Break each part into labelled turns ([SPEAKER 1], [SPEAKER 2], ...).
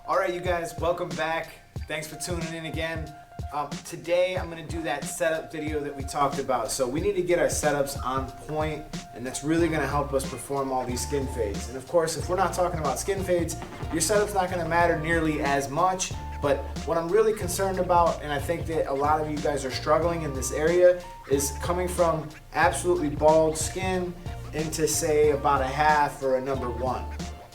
[SPEAKER 1] Alright you guys, welcome back. Thanks for tuning in again. Today I'm going to do that setup video that we talked about. So we need to get our setups on point, and that's really going to help us perform all these skin fades. And of course, if we're not talking about skin fades, your setup's not going to matter nearly as much. But what I'm really concerned about, and I think that a lot of you guys are struggling in this area, is coming from absolutely bald skin into say about a half or a number one.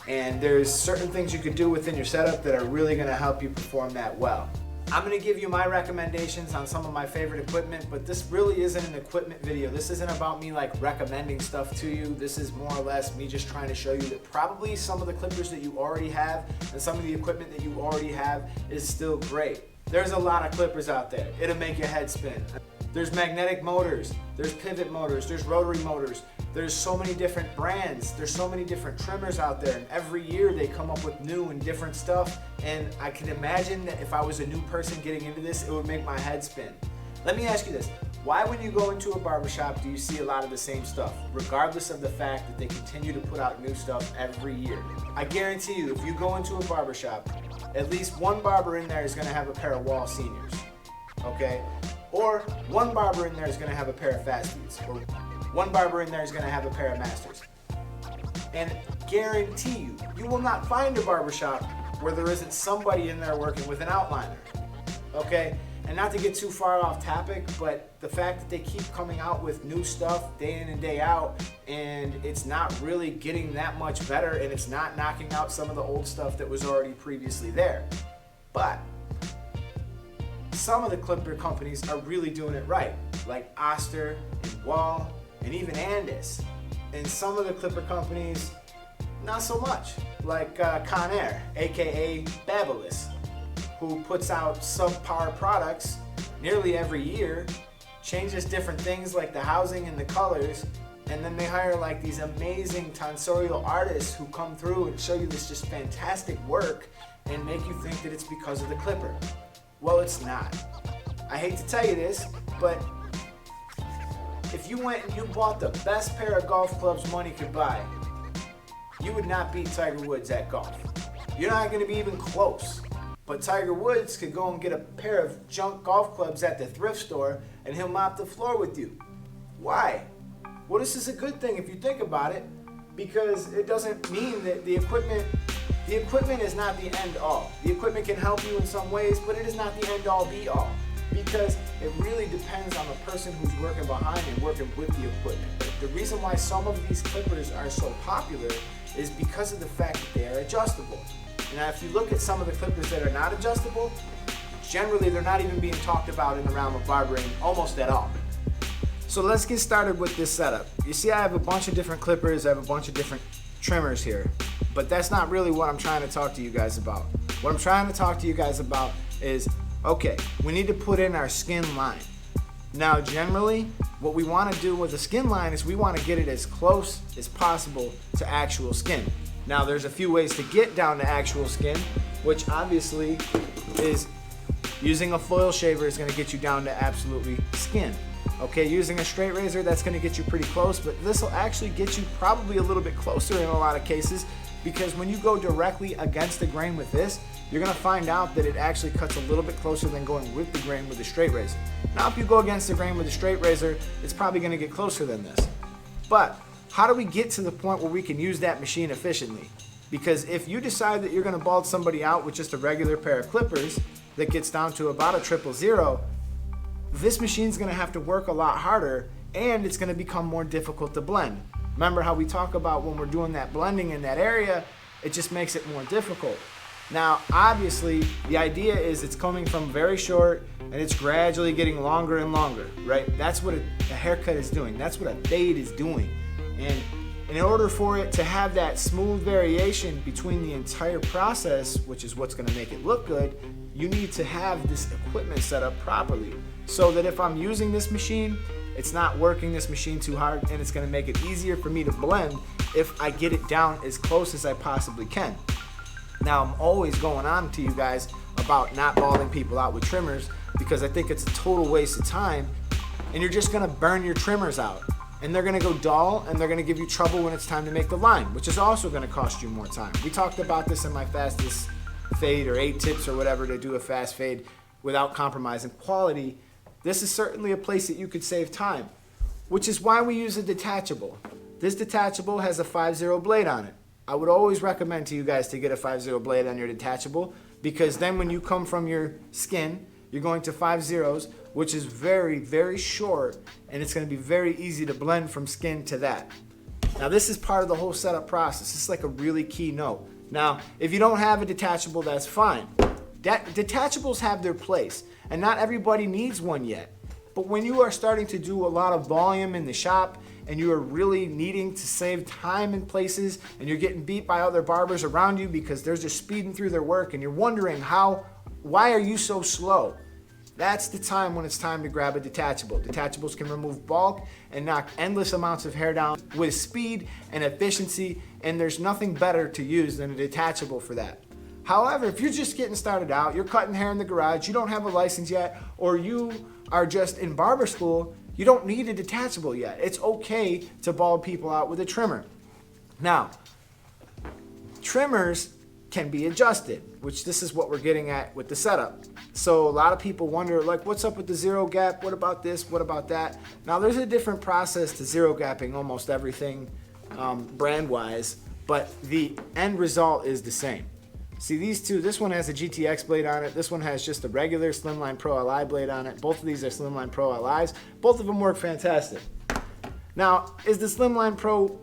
[SPEAKER 1] And there's certain things you could do within your setup that are really going to help you perform that well. I'm going to give you my recommendations on some of my favorite equipment, but this really isn't an equipment video. This isn't about me like recommending stuff to you. This is more or less me just trying to show you that probably some of the clippers that you already have and some of the equipment that you already have is still great. There's a lot of clippers out there. It'll make your head spin. There's magnetic motors, there's pivot motors, there's rotary motors. There's so many different brands, there's so many different trimmers out there, and every year they come up with new and different stuff, and I can imagine that if I was a new person getting into this, it would make my head spin. Let me ask you this, why when you go into a barbershop do you see a lot of the same stuff, regardless of the fact that they continue to put out new stuff every year? I guarantee you, if you go into a barbershop, at least one barber in there is gonna have a pair of Wall Seniors, okay? Or one barber in there is gonna have a pair of Fast Beats, or one barber in there is gonna have a pair of Masters. And guarantee you, you will not find a barbershop where there isn't somebody in there working with an outliner, okay? And not to get too far off topic, but the fact that they keep coming out with new stuff day in and day out, and it's not really getting that much better, and it's not knocking out some of the old stuff that was already previously there. But some of the clipper companies are really doing it right, like Oster and Wall, and even Andis. And some of the clipper companies, not so much, like Conair, aka Babyliss, who puts out subpar products nearly every year, changes different things like the housing and the colors, and then they hire like these amazing tonsorial artists who come through and show you this just fantastic work and make you think that it's because of the clipper. Well, it's not. I hate to tell you this, but if you went and you bought the best pair of golf clubs money could buy, you would not beat Tiger Woods at golf. You're not going to be even close. But Tiger Woods could go and get a pair of junk golf clubs at the thrift store and he'll mop the floor with you. Why? Well, this is a good thing if you think about it, because it doesn't mean that the equipment is not the end all. The equipment can help you in some ways, but it is not the end all be all, because it really depends on the person who's working behind and working with the equipment. The reason why some of these clippers are so popular is because of the fact that they are adjustable. Now, if you look at some of the clippers that are not adjustable, generally they're not even being talked about in the realm of barbering almost at all. So let's get started with this setup. You see, I have a bunch of different clippers, I have a bunch of different trimmers here, but that's not really what I'm trying to talk to you guys about. What I'm trying to talk to you guys about is, okay, we need to put in our skin line. Now, generally, what we want to do with a skin line is we want to get it as close as possible to actual skin. Now, there's a few ways to get down to actual skin, which obviously is using a foil shaver is going to get you down to absolutely skin. Okay, using a straight razor, that's going to get you pretty close, but this will actually get you probably a little bit closer in a lot of cases, because when you go directly against the grain with this, you're going to find out that it actually cuts a little bit closer than going with the grain with a straight razor. Now, if you go against the grain with a straight razor, it's probably going to get closer than this. But how do we get to the point where we can use that machine efficiently? Because if you decide that you're going to bald somebody out with just a regular pair of clippers that gets down to about a 000, this machine's going to have to work a lot harder, and it's going to become more difficult to blend. Remember how we talk about when we're doing that blending in that area, it just makes it more difficult. Now, obviously, the idea is it's coming from very short and it's gradually getting longer and longer, right? That's what a haircut is doing. That's what a fade is doing. And in order for it to have that smooth variation between the entire process, which is what's going to make it look good, you need to have this equipment set up properly, so that if I'm using this machine, it's not working this machine too hard, and it's going to make it easier for me to blend if I get it down as close as I possibly can. Now, I'm always going on to you guys about not balding people out with trimmers, because I think it's a total waste of time, and you're just going to burn your trimmers out. And they're going to go dull, and they're going to give you trouble when it's time to make the line, which is also going to cost you more time. We talked about this in my fastest fade or 8 tips or whatever to do a fast fade without compromising quality, this is certainly a place that you could save time, which is why we use a detachable. This detachable has a 5-0 blade on it. I would always recommend to you guys to get a 5-0 blade on your detachable, because then when you come from your skin, you're going to 5-0s, which is very, very short, and it's going to be very easy to blend from skin to that. Now this is part of the whole setup process. This is like a really key note. Now, if you don't have a detachable, that's fine. Detachables have their place, and not everybody needs one yet. But when you are starting to do a lot of volume in the shop, and you are really needing to save time in places, and you're getting beat by other barbers around you because they're just speeding through their work, and you're wondering why are you so slow? That's the time when it's time to grab a detachable. Detachables can remove bulk and knock endless amounts of hair down with speed and efficiency, and there's nothing better to use than a detachable for that. However, if you're just getting started out, you're cutting hair in the garage, you don't have a license yet, or you are just in barber school, you don't need a detachable yet. It's okay to bald people out with a trimmer. Now, trimmers can be adjusted, which this is what we're getting at with the setup. So a lot of people wonder, like, what's up with the zero gap? What about this? What about that? Now, there's a different process to zero gapping almost everything brand-wise, but the end result is the same. See, these two, this one has a GTX blade on it. This one has just a regular Slimline Pro Li blade on it. Both of these are Slimline Pro Lis. Both of them work fantastic. Now, is the Slimline Pro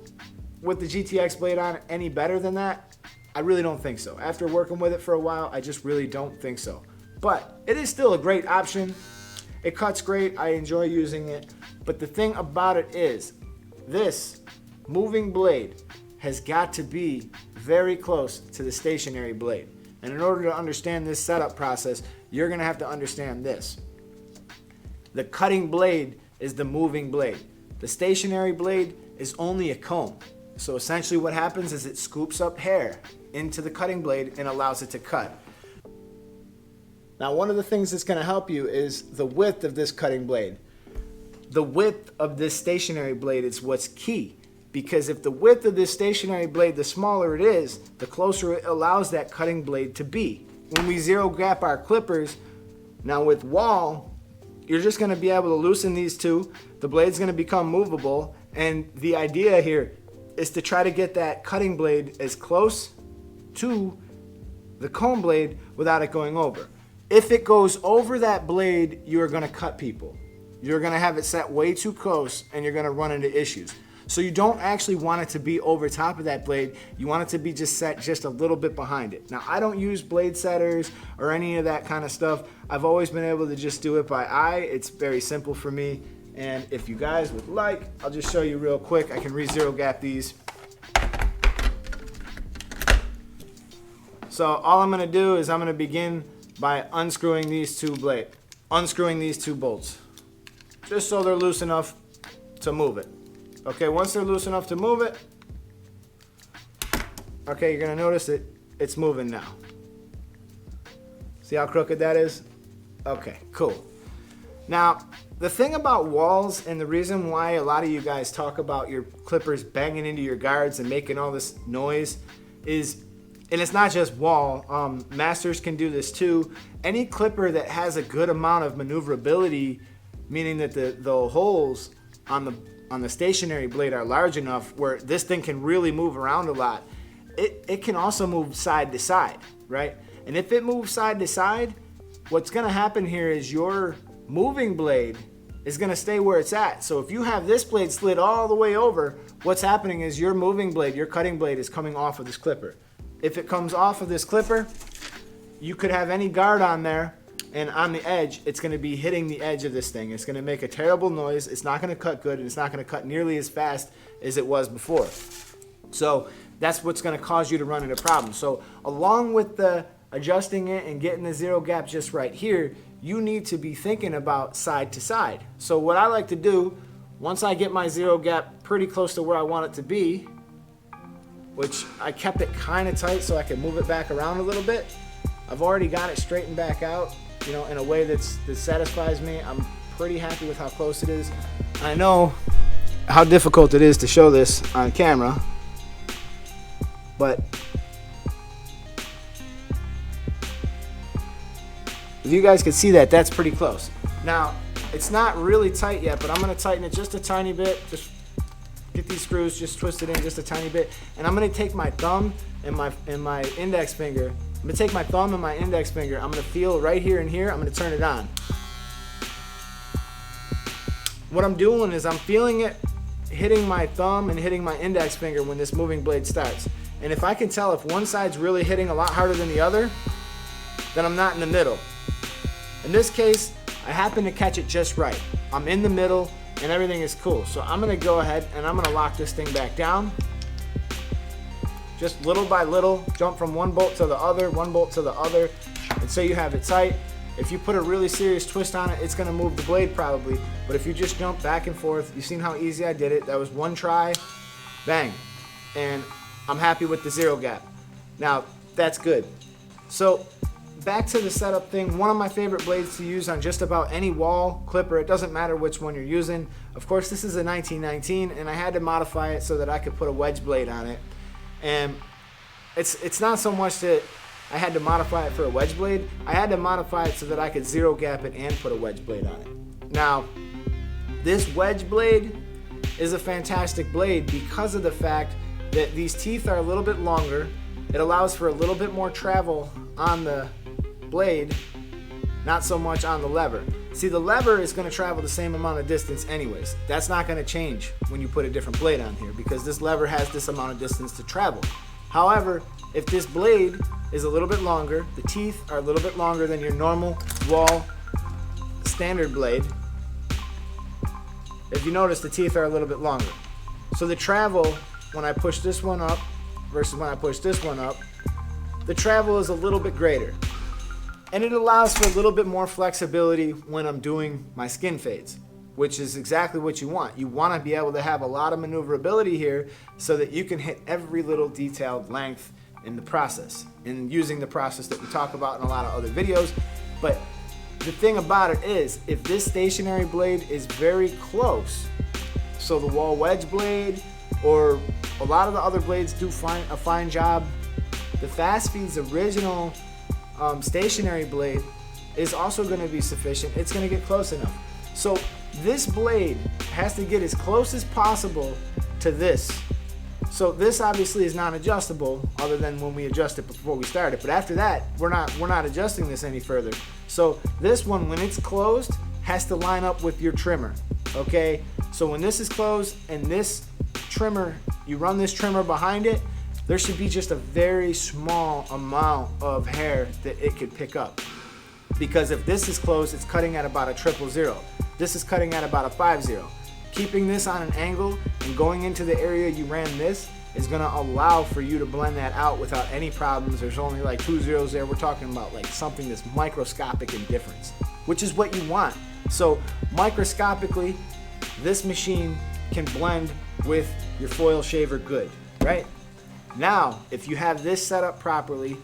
[SPEAKER 1] with the GTX blade on it any better than that? I really don't think so. After working with it for a while, I just really don't think so. But it is still a great option. It cuts great. I enjoy using it. But the thing about it is, this moving blade has got to be very close to the stationary blade. And in order to understand this setup process, you're gonna have to understand this. The cutting blade is the moving blade. The stationary blade is only a comb. So essentially what happens is it scoops up hair into the cutting blade and allows it to cut. Now, one of the things that's gonna help you is the width of this cutting blade. The width of this stationary blade is what's key. Because if the width of this stationary blade, the smaller it is, the closer it allows that cutting blade to be. When we zero gap our clippers, now with wall, you're just gonna be able to loosen these two, the blade's gonna become movable, and the idea here is to try to get that cutting blade as close to the comb blade without it going over. If it goes over that blade, you're gonna cut people. You're gonna have it set way too close, and you're gonna run into issues. So you don't actually want it to be over top of that blade. You want it to be just set just a little bit behind it. Now, I don't use blade setters or any of that kind of stuff. I've always been able to just do it by eye. It's very simple for me. And if you guys would like, I'll just show you real quick. I can re-zero gap these. So all I'm gonna do is I'm gonna begin by unscrewing these two bolts, just so they're loose enough to move it. Okay, once they're loose enough to move it, okay, you're gonna notice it's moving now. See how crooked that is? Okay, cool. Now, the thing about walls, and the reason why a lot of you guys talk about your clippers banging into your guards and making all this noise is, and it's not just wall, masters can do this too. Any clipper that has a good amount of maneuverability, meaning that the holes on the stationary blade are large enough where this thing can really move around a lot, it can also move side to side, right? And if it moves side to side, what's gonna happen here is your moving blade is gonna stay where it's at. So if you have this blade slid all the way over, what's happening is your moving blade, your cutting blade is coming off of this clipper. If it comes off of this clipper, you could have any guard on there, and on the edge, it's gonna be hitting the edge of this thing. It's gonna make a terrible noise. It's not gonna cut good, and it's not gonna cut nearly as fast as it was before. So that's what's gonna cause you to run into problems. So along with the adjusting it and getting the zero gap just right here, you need to be thinking about side to side. So what I like to do, once I get my zero gap pretty close to where I want it to be, which I kept it kind of tight so I can move it back around a little bit, I've already got it straightened back out, you know, in a way that satisfies me. I'm pretty happy with how close it is. I know how difficult it is to show this on camera, but If you guys can see that, that's pretty close. Now, it's not really tight yet, but I'm gonna tighten it just a tiny bit. Just get these screws, just twist it in just a tiny bit. And I'm gonna take my thumb and my index finger. I'm gonna take my thumb and my index finger. I'm gonna feel right here and here. I'm gonna turn it on. What I'm doing is I'm feeling it hitting my thumb and hitting my index finger when this moving blade starts. And if I can tell if one side's really hitting a lot harder than the other, then I'm not in the middle. In this case, I happen to catch it just right. I'm in the middle and everything is cool. So I'm gonna go ahead and I'm gonna lock this thing back down. Just little by little, jump from one bolt to the other, one bolt to the other, and so you have it tight. If you put a really serious twist on it, it's gonna move the blade probably. But if you just jump back and forth, you've seen how easy I did it. That was one try, bang. And I'm happy with the zero gap. Now, that's good. So back to the setup thing, one of my favorite blades to use on just about any wall clipper. It doesn't matter which one you're using. Of course, this is a 1919 and I had to modify it so that I could put a wedge blade on it. And it's not so much that I had to modify it for a wedge blade. I had to modify it so that I could zero gap it and put a wedge blade on it. Now, this wedge blade is a fantastic blade because of the fact that these teeth are a little bit longer. It allows for a little bit more travel on the blade, not so much on the lever. See, the lever is going to travel the same amount of distance anyways. That's not going to change when you put a different blade on here because this lever has this amount of distance to travel. However, if this blade is a little bit longer, the teeth are a little bit longer than your normal wall standard blade. If you notice, the teeth are a little bit longer. So the travel, when I push this one up versus when I push this one up, the travel is a little bit greater. And it allows for a little bit more flexibility when I'm doing my skin fades, which is exactly what you want. You want to be able to have a lot of maneuverability here so that you can hit every little detailed length in the process, and using the process that we talk about in a lot of other videos. But the thing about it is, if this stationary blade is very close, so the wall wedge blade or a lot of the other blades do a fine job, the Fast Feed's original stationary blade is also going to be sufficient. It's going to get close enough. So this blade has to get as close as possible to this. So this obviously is not adjustable other than when we adjust it before we start it. But after that, we're not adjusting this any further. So this one, when it's closed, has to line up with your trimmer. Okay? So when this is closed and this trimmer, you run this trimmer behind it, there should be just a very small amount of hair that it could pick up. Because if this is closed, it's cutting at about a 000. This is cutting at about a 50. Keeping this on an angle and going into the area you ran this is gonna allow for you to blend that out without any problems. There's only like 2 zeros there. We're talking about like something that's microscopic in difference, which is what you want. So microscopically, this machine can blend with your foil shaver good, right? Now, if you have this set up properly,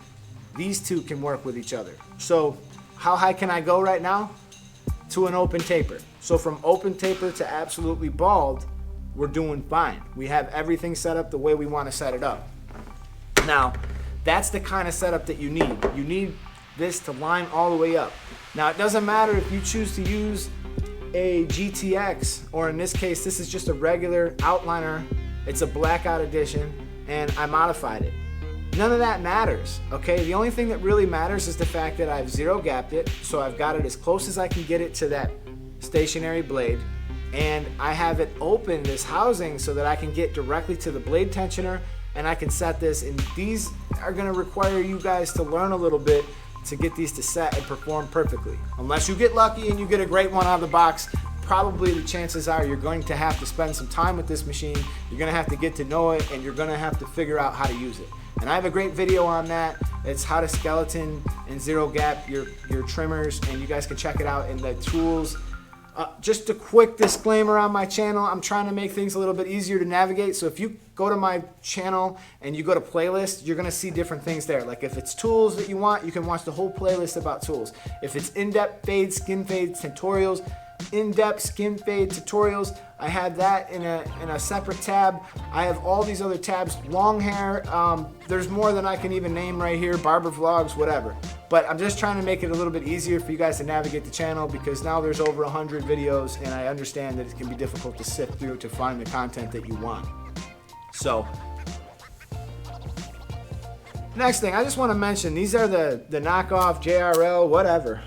[SPEAKER 1] these two can work with each other. So how high can I go right now? To an open taper. So from open taper to absolutely bald, we're doing fine. We have everything set up the way we want to set it up. Now, that's the kind of setup that you need. You need this to line all the way up. Now, it doesn't matter if you choose to use a GTX, or in this case, this is just a regular outliner. It's a blackout edition, and I modified it. None of that matters, okay? The only thing that really matters is the fact that I've zero gapped it, so I've got it as close as I can get it to that stationary blade, and I have it open, this housing, so that I can get directly to the blade tensioner, and I can set this, and these are gonna require you guys to learn a little bit to get these to set and perform perfectly. Unless you get lucky and you get a great one out of the box, probably the chances are you're going to have to spend some time with this machine, you're gonna have to get to know it, and you're gonna have to figure out how to use it. And I have a great video on that. It's how to skeleton and zero gap your trimmers, and you guys can check it out in the tools. Just a quick disclaimer on my channel, I'm trying to make things a little bit easier to navigate. So if you go to my channel and you go to playlist, you're gonna see different things there. Like if it's tools that you want, you can watch the whole playlist about tools. If it's in-depth fades, skin fades, tutorials, in-depth skin fade tutorials, I have that in a separate tab. I have all these other tabs, long hair, there's more than I can even name right here, barber vlogs, whatever. But I'm just trying to make it a little bit easier for you guys to navigate the channel, because now there's over 100 videos, and I understand that it can be difficult to sift through to find the content that you want. So, next thing, I just want to mention, these are the knockoff JRL, whatever.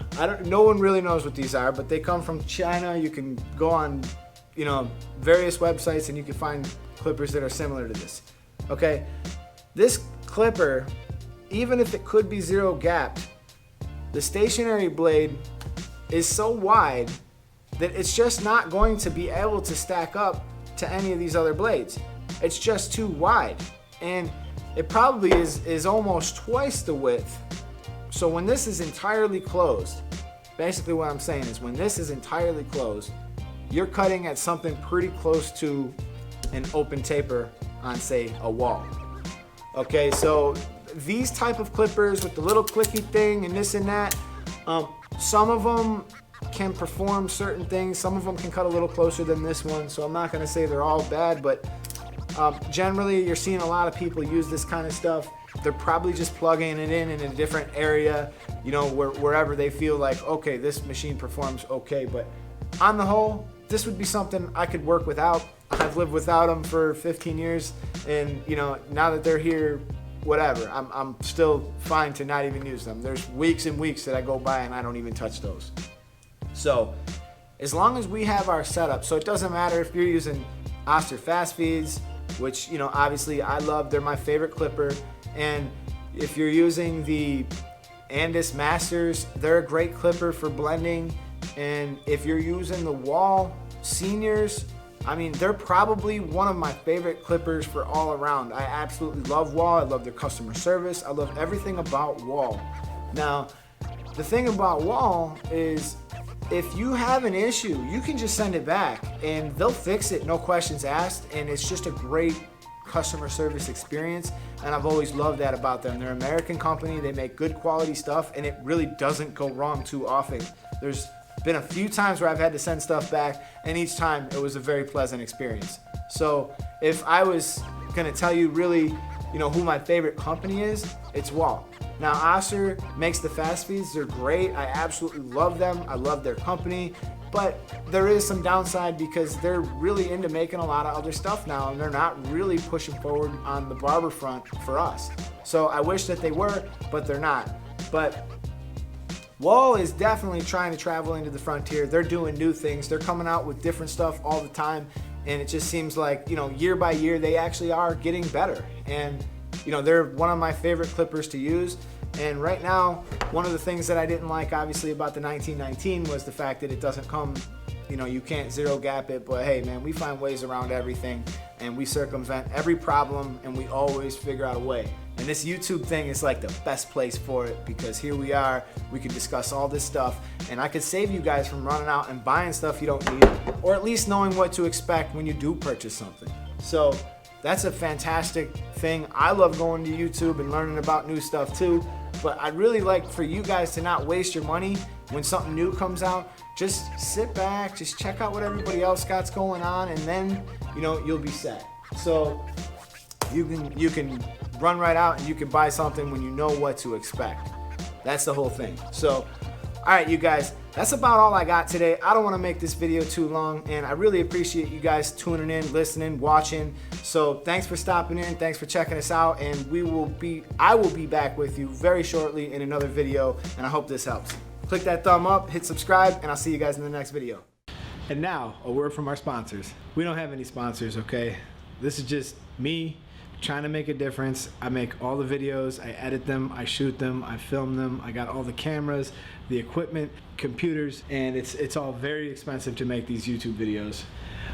[SPEAKER 1] No one really knows what these are, but they come from China. You can go on, various websites and you can find clippers that are similar to this. Okay, this clipper, even if it could be zero gapped, the stationary blade is so wide that it's just not going to be able to stack up to any of these other blades. It's just too wide, and it probably is almost twice the width. So when this is entirely closed, basically what I'm saying is when this is entirely closed, you're cutting at something pretty close to an open taper on, say, a wall. Okay, so these type of clippers with the little clicky thing and this and that, some of them can perform certain things. Some of them can cut a little closer than this one, so I'm not going to say they're all bad, but generally you're seeing a lot of people use this kind of stuff. They're probably just plugging it in a different area, wherever they feel like, okay, this machine performs okay. But on the whole, this would be something I could work without. I've lived without them for 15 years, and now that they're here, whatever, I'm still fine to not even use them. There's weeks and weeks that I go by and I don't even touch those. So as long as we have our setup, so it doesn't matter if you're using Oster fast feeds, which obviously I love, they're my favorite clipper, and if you're using the Andis Masters, they're a great clipper for blending. And if you're using the Wall Seniors, I mean, they're probably one of my favorite clippers for all around. I absolutely love Wall. I love their customer service. I love everything about Wall. Now, the thing about Wall is if you have an issue, you can just send it back and they'll fix it, no questions asked, and it's just a great customer service experience, and I've always loved that about them. They're an American company, they make good quality stuff, and it really doesn't go wrong too often. There's been a few times where I've had to send stuff back, and each time it was a very pleasant experience. So if I was gonna tell you really, who my favorite company is, it's Wall. Now, Oster makes the fast feeds, they're great. I absolutely love them. I love their company, but there is some downside because they're really into making a lot of other stuff now, and they're not really pushing forward on the barber front for us. So I wish that they were, but they're not. But Wall is definitely trying to travel into the frontier. They're doing new things. They're coming out with different stuff all the time, and it just seems like, year by year, they actually are getting better. And they're one of my favorite clippers to use. And right now, one of the things that I didn't like, obviously, about the 1919 was the fact that it doesn't come, you can't zero gap it, but hey, man, we find ways around everything, and we circumvent every problem, and we always figure out a way. And this YouTube thing is like the best place for it, because here we are, we can discuss all this stuff, and I could save you guys from running out and buying stuff you don't need, or at least knowing what to expect when you do purchase something. So that's a fantastic thing. I love going to YouTube and learning about new stuff too, but I'd really like for you guys to not waste your money when something new comes out. Just sit back, just check out what everybody else got's going on, and then you'll be set. So you can run right out and you can buy something when you know what to expect. That's the whole thing. So all right, you guys, that's about all I got today. I don't want to make this video too long, and I really appreciate you guys tuning in, listening, watching. So thanks for stopping in, thanks for checking us out, and I will be back with you very shortly in another video, and I hope this helps. Click that thumb up, hit subscribe, and I'll see you guys in the next video. And now, a word from our sponsors. We don't have any sponsors, okay? This is just me trying to make a difference. I make all the videos, I edit them, I shoot them, I film them, I got all the cameras, the equipment, computers, and it's all very expensive to make these YouTube videos.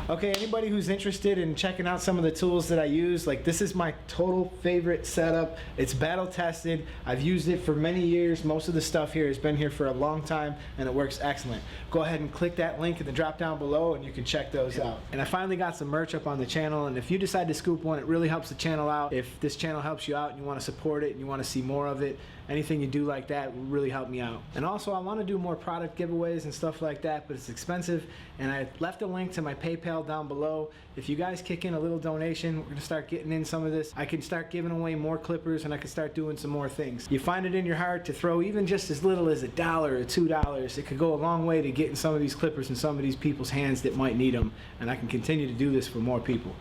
[SPEAKER 1] Okay, anybody who's interested in checking out some of the tools that I use, like this is my total favorite setup. It's battle tested. I've used it for many years. Most of the stuff here has been here for a long time, and it works excellent. Go ahead and click that link in the drop down below and you can check those out. And I finally got some merch up on the channel, and if you decide to scoop one, it really helps the channel out. If this channel helps you out and you want to support it and you want to see more of it, anything you do like that will really help me out. And also I want to do more product giveaways and stuff like that, but it's expensive, and I left a link to my PayPal down below. If you guys kick in a little donation, we're gonna start getting in some of this. I can start giving away more clippers, and I can start doing some more things. You find it in your heart to throw even just as little as $1 or $2, it could go a long way to getting some of these clippers in some of these people's hands that might need them, and I can continue to do this for more people.